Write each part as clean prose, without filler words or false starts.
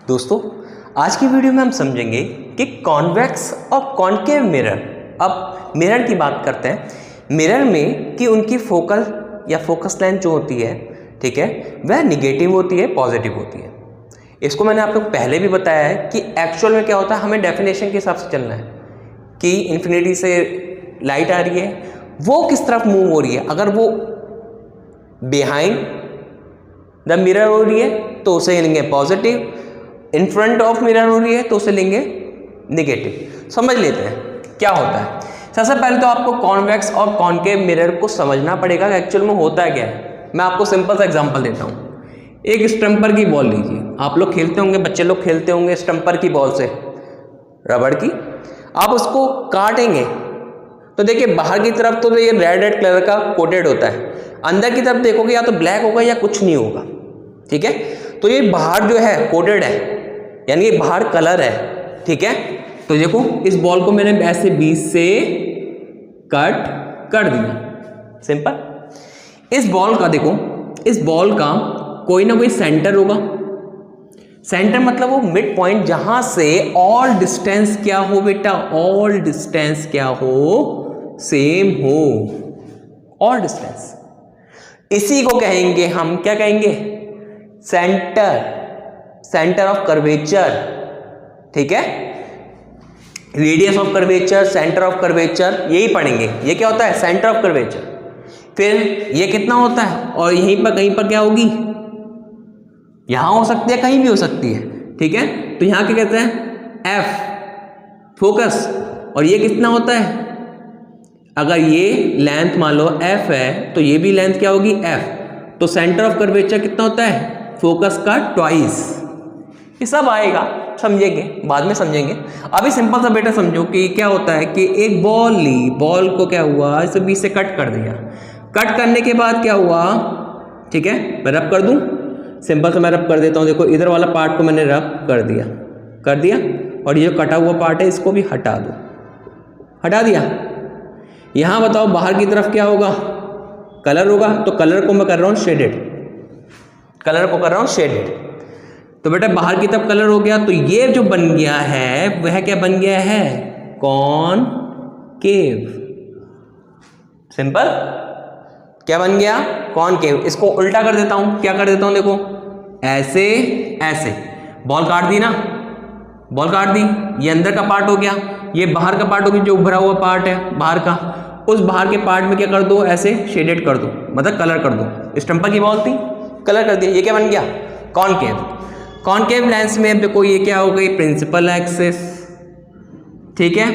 दोस्तों आज की वीडियो में हम समझेंगे कि कॉन्वेक्स और कॉन्केव मिरर। अब मिरर की बात करते हैं। मिरर में कि उनकी फोकल या फोकस लेंथ जो होती है, ठीक है, वह निगेटिव होती है, पॉजिटिव होती है। इसको मैंने आपको पहले भी बताया है कि एक्चुअल में क्या होता है, हमें डेफिनेशन के हिसाब से चलना है कि इन्फिनिटी से लाइट आ रही है, वो किस तरफ मूव हो रही है। अगर वो बिहाइंड द मिरर हो रही है तो उसे लेंगे positive, in front of mirror हो रही है तो उसे लेंगे निगेटिव। समझ लेते हैं क्या होता है। सबसे पहले तो आपको कॉन्वेक्स और कॉन्केव मिरर को समझना पड़ेगा कि एक्चुअल में होता है क्या है। मैं आपको सिंपल सा एग्जांपल देता हूँ। एक स्टम्पर की बॉल लीजिए, आप लोग खेलते होंगे, बच्चे लोग खेलते होंगे स्टम्पर की बॉल से, रबड़ की। आप उसको काटेंगे तो देखिए बाहर की तरफ तो ये रेड कलर का कोटेड होता है, अंदर की तरफ देखोगे या तो ब्लैक होगा या कुछ नहीं होगा, ठीक है। तो ये बाहर जो है कोटेड है, यानी कि बाहर कलर है, ठीक है। तो देखो इस बॉल को मैंने ऐसे बीच से कट कर दिया, सिंपल। इस बॉल का देखो, इस बॉल का कोई ना कोई सेंटर होगा। सेंटर मतलब वो मिड पॉइंट जहां से ऑल डिस्टेंस क्या हो बेटा, ऑल डिस्टेंस क्या हो, सेम हो, ऑल डिस्टेंस। इसी को कहेंगे हम, क्या कहेंगे, सेंटर, सेंटर ऑफ कर्वेचर, ठीक है। Radius of curvature, centre of curvature, यही पढ़ेंगे। ये क्या होता है, सेंटर ऑफ कर्वेचर। फिर ये कितना होता है, और यहीं पर कहीं पर क्या होगी, यहां हो सकती है, कहीं भी हो सकती है, ठीक है। तो यहां क्या कहते हैं, एफ फोकस। और ये कितना होता है, अगर ये लेंथ मान लो एफ है तो ये भी लेंथ क्या होगी, एफ। तो सेंटर ऑफ कर्वेचर कितना होता है, फोकस का ट्वाइस। ये सब आएगा, समझेंगे, बाद में समझेंगे। अभी सिंपल सा बेटा समझो कि क्या होता है कि एक बॉल ली, बॉल को क्या हुआ, इसे बीच से कट कर दिया। कट करने के बाद क्या हुआ, ठीक है, मैं रब कर दूं, सिंपल से मैं रब कर देता हूं। देखो इधर वाला पार्ट को मैंने रब कर दिया, और ये जो कटा हुआ पार्ट है इसको भी हटा दो, हटा दिया। यहां बताओ बाहर की तरफ क्या होगा, कलर होगा। तो कलर को मैं कर रहा हूं शेडेड, कलर को कर रहा हूं शेडेड। तो बेटा बाहर की तरफ कलर हो गया, तो ये जो बन गया है वह क्या बन गया है, कॉनकेव। सिंपल, क्या बन गया, कॉनकेव। इसको उल्टा कर देता हूं, क्या कर देता हूं, देखो ऐसे ऐसे, बॉल काट दी ना, बॉल काट दी, ये अंदर का पार्ट हो गया, ये बाहर का पार्ट हो गया, जो उभरा हुआ पार्ट है बाहर का, उस बाहर के पार्ट में क्या कर दो, ऐसे शेडेड कर दो, मतलब कलर कर दो। स्टम्पर की बॉल थी, कलर कर दिया, ये क्या बन गया, कॉनकेव। कॉनकेव लेंस में अब देखो ये क्या हो गई, प्रिंसिपल एक्सिस, ठीक है,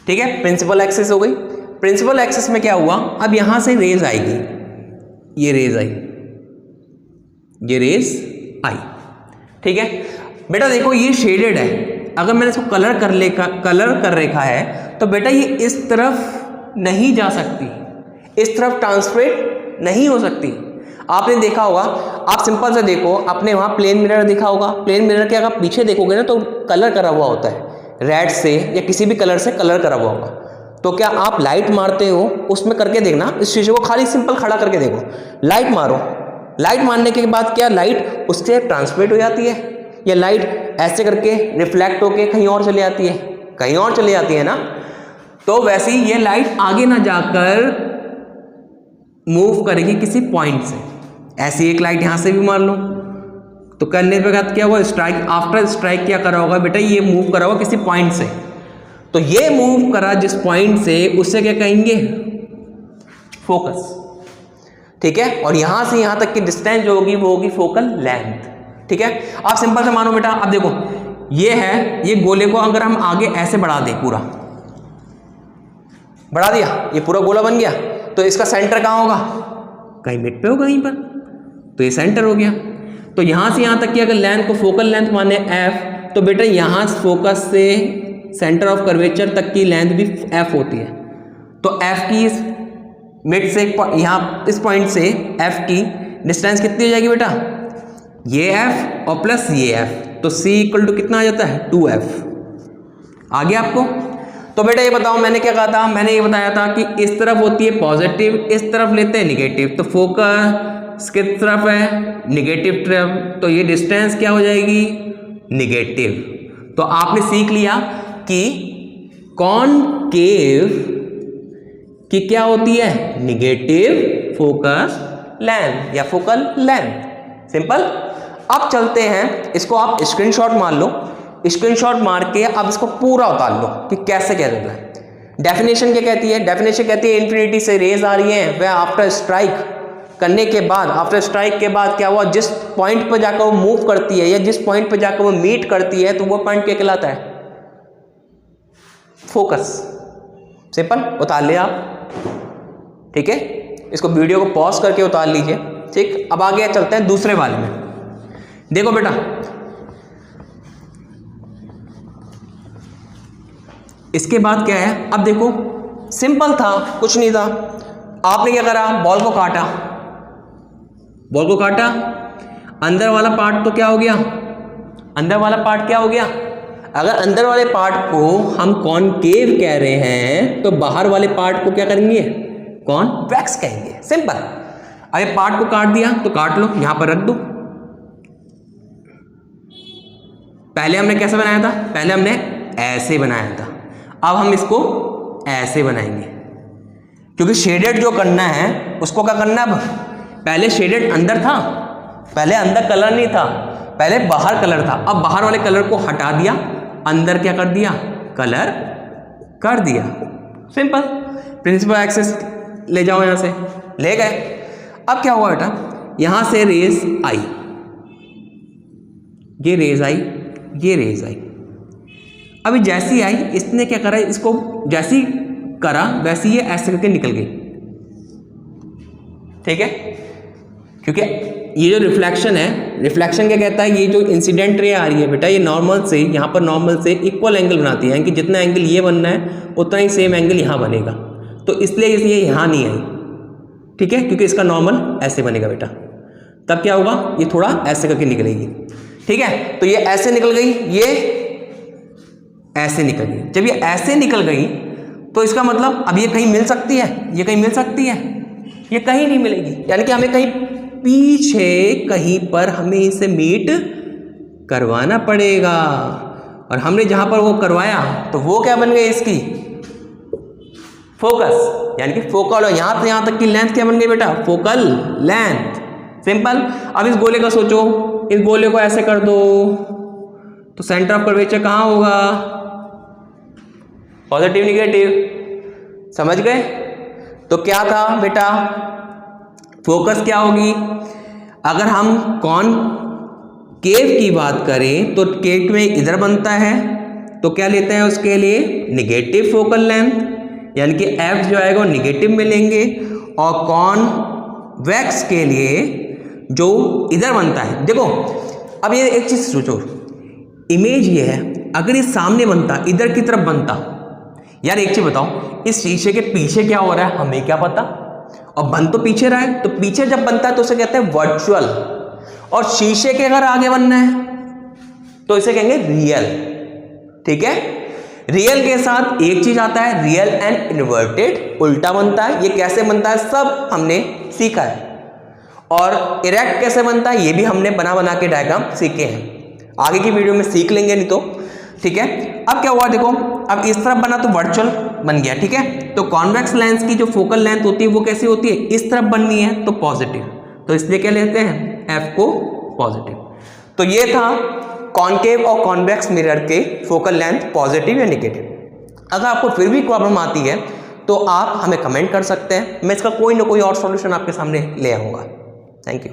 ठीक है, प्रिंसिपल एक्सिस हो गई। प्रिंसिपल एक्सिस में क्या हुआ, अब यहां से रेज आएगी, ये रेज आई, ये रेज आई, ठीक है बेटा। देखो ये शेडेड है, अगर मैंने इसको कलर कर रखा है तो बेटा ये इस तरफ नहीं जा सकती, इस तरफ ट्रांसफरेट नहीं हो सकती। आपने देखा होगा, आप सिंपल से देखो, आपने वहां प्लेन मिरर देखा होगा। प्लेन मिरर के अगर पीछे देखोगे ना तो कलर करा हुआ होता है, रेड से या किसी भी कलर से कलर करा हुआ होगा। तो क्या आप लाइट मारते हो, उसमें करके देखना, इस शीशे को खाली सिंपल खड़ा करके देखो, लाइट मारो, लाइट मारने के बाद क्या लाइट उससे ट्रांसमिट हो जाती है, या लाइट ऐसे करके रिफ्लेक्ट होके कहीं और चले जाती है, कहीं और चले जाती है ना। तो वैसे ही ये लाइट आगे ना जाकर मूव करेगी किसी पॉइंट से। ऐसी एक लाइट यहां से भी मार लो तो करने पे क्या हुआ, स्ट्राइक, आफ्टर स्ट्राइक क्या करा होगा बेटा, ये मूव करा होगा किसी पॉइंट से। तो ये मूव करा जिस पॉइंट से, उससे क्या कहेंगे, फोकस, ठीक है। और यहां से यहां तक की डिस्टेंस जो होगी वो होगी फोकल लेंथ, ठीक है। आप सिंपल से मानो बेटा, अब देखो ये है, ये गोले को अगर हम आगे ऐसे बढ़ा दें, पूरा बढ़ा दिया, ये पूरा गोला बन गया, तो इसका सेंटर कहां होगा, कहीं मिड पे होगा, कहीं पर, तो ये सेंटर हो गया। तो यहां से यहां तक की अगर लेंथ को फोकल लेंथ माने एफ, तो बेटा यहां फोकस से सेंटर ऑफ कर्वेचर तक की लेंथ भी एफ होती है। तो एफ की इस मिड से यहां इस पॉइंट से एफ की डिस्टेंस कितनी हो जाएगी बेटा, ये एफ और प्लस ये एफ, तो सी इक्वल टू कितना आ जाता है, 2f। आ गया आपको। तो बेटा ये बताओ, मैंने क्या कहा था, मैंने ये बताया था कि इस तरफ होती है पॉजिटिव, इस तरफ लेते हैं निगेटिव। तो फोकस किस तरफ है, निगेटिव तरफ, तो ये डिस्टेंस क्या हो जाएगी, निगेटिव। तो आपने सीख लिया कि कॉनकेव की क्या होती है, निगेटिव फोकस लेंथ या फोकल लेंथ। सिंपल। अब चलते हैं, इसको आप स्क्रीनशॉट मार लो, स्क्रीनशॉट मार के अब इसको पूरा उतार लो कि कैसे क्या करना है। डेफिनेशन क्या कहती है, डेफिनेशन कहती है इन्फिनिटी से रेज आ रही है, वह आफ्टर स्ट्राइक करने के बाद, आफ्टर स्ट्राइक के बाद क्या हुआ, जिस पॉइंट पर जाकर वो मूव करती है या जिस पॉइंट पर जाकर वो मीट करती है, तो वो पॉइंट क्या कहलाता है, फोकस। सिंपल, उतार लिया आप, ठीक है। इसको वीडियो को पॉज करके उतार लीजिए, ठीक। अब आगे चलते हैं दूसरे वाले में। देखो बेटा, इसके बाद क्या है, अब देखो सिंपल था, कुछ नहीं था। आपने क्या करा, बॉल को काटा, बॉल को काटा, अंदर वाला पार्ट तो क्या हो गया, अंदर वाला पार्ट क्या हो गया। अगर अंदर वाले पार्ट को हम कॉनकेव कह रहे हैं तो बाहर वाले पार्ट को क्या करेंगे, कॉन्वेक्स कहेंगे। सिंपल। अरे पार्ट को काट दिया तो काट लो, यहां पर रख दो। पहले हमने कैसे बनाया था, पहले हमने ऐसे बनाया था, अब हम इसको ऐसे बनाएंगे, क्योंकि शेडेड जो करना है उसको क्या करना है। अब पहले शेडेड अंदर था, पहले अंदर कलर नहीं था, पहले बाहर कलर था। अब बाहर वाले कलर को हटा दिया, अंदर क्या कर दिया, कलर कर दिया। सिंपल। प्रिंसिपल एक्सेस ले जाओ, यहां से ले गए। अब क्या हुआ बेटा, यहां से रेज आई, ये रेज आई, ये रेज आई। अभी जैसी आई, इसने क्या करा, इसको जैसी करा वैसी ये ऐसे करके निकल गई, ठीक है। क्योंकि ये जो रिफ्लेक्शन है, रिफ्लेक्शन क्या कहता है, ये जो इंसिडेंट रे आ रही है बेटा, ये नॉर्मल से, यहाँ पर नॉर्मल से इक्वल एंगल बनाती है, कि जितना एंगल ये बनना है उतना ही सेम एंगल यहाँ बनेगा। तो इसलिए ये यहाँ नहीं आई, ठीक है, क्योंकि इसका नॉर्मल ऐसे बनेगा बेटा। तब क्या होगा, ये थोड़ा ऐसे करके निकलेगी, ठीक है। तो ये ऐसे निकल गई, ये ऐसे निकल गई। जब ये ऐसे निकल गई तो इसका मतलब अब ये कहीं मिल सकती है, ये कहीं मिल सकती है, ये कहीं नहीं मिलेगी। यानी कि हमें कहीं पीछे कहीं पर हमें इसे मीट करवाना पड़ेगा, और हमने जहां पर वो करवाया तो वो क्या बन गई, इसकी फोकस, यानी कि फोकल। और यहां से यहां तक की लेंथ क्या बन गई बेटा, फोकल लेंथ। सिंपल। अब इस गोले का सोचो, इस गोले को ऐसे कर दो तो सेंटर ऑफ कर्वेचर कहां होगा, पॉजिटिव निगेटिव, समझ गए। तो क्या था बेटा, फोकस क्या होगी। अगर हम कॉनकेव की बात करें तो केव में इधर बनता है, तो क्या लेते हैं उसके लिए, निगेटिव फोकल लेंथ, यानी कि एफ जो आएगा वो निगेटिव में लेंगे। और कॉन्वेक्स के लिए जो इधर बनता है, देखो अब ये एक चीज सोचो, इमेज ये है, अगर ये सामने बनता, इधर की तरफ बनता, यार एक चीज बताओ, इस शीशे के पीछे क्या हो रहा है हमें क्या पता, और बन तो पीछे रहा है, तो पीछे जब बनता है तो उसे कहते हैं वर्चुअल, और शीशे के अगर आगे बनना है तो इसे कहेंगे रियल, ठीक है। रियल के साथ एक चीज आता है, रियल एंड इन्वर्टेड, उल्टा बनता है। ये कैसे बनता है सब हमने सीखा है, और इरेक्ट कैसे बनता है ये भी हमने बना बना के डायग्राम सीखे हैं, आगे की वीडियो में सीख लेंगे नहीं तो, ठीक है। अब क्या हुआ देखो, अब इस तरफ बना तो वर्चुअल बन गया, ठीक है। तो कॉन्वेक्स लेंस की जो फोकल लेंथ होती है वो कैसी होती है, इस तरफ बननी है तो पॉजिटिव, तो इसलिए क्या लेते हैं, एफ को पॉजिटिव। तो ये था कॉनकेव और कॉन्वेक्स मिरर के फोकल लेंथ पॉजिटिव या नेगेटिव। अगर आपको फिर भी प्रॉब्लम आती है तो आप हमें कमेंट कर सकते हैं, मैं इसका कोई ना कोई और सॉल्यूशन आपके सामने ले आऊँगा। Thank you.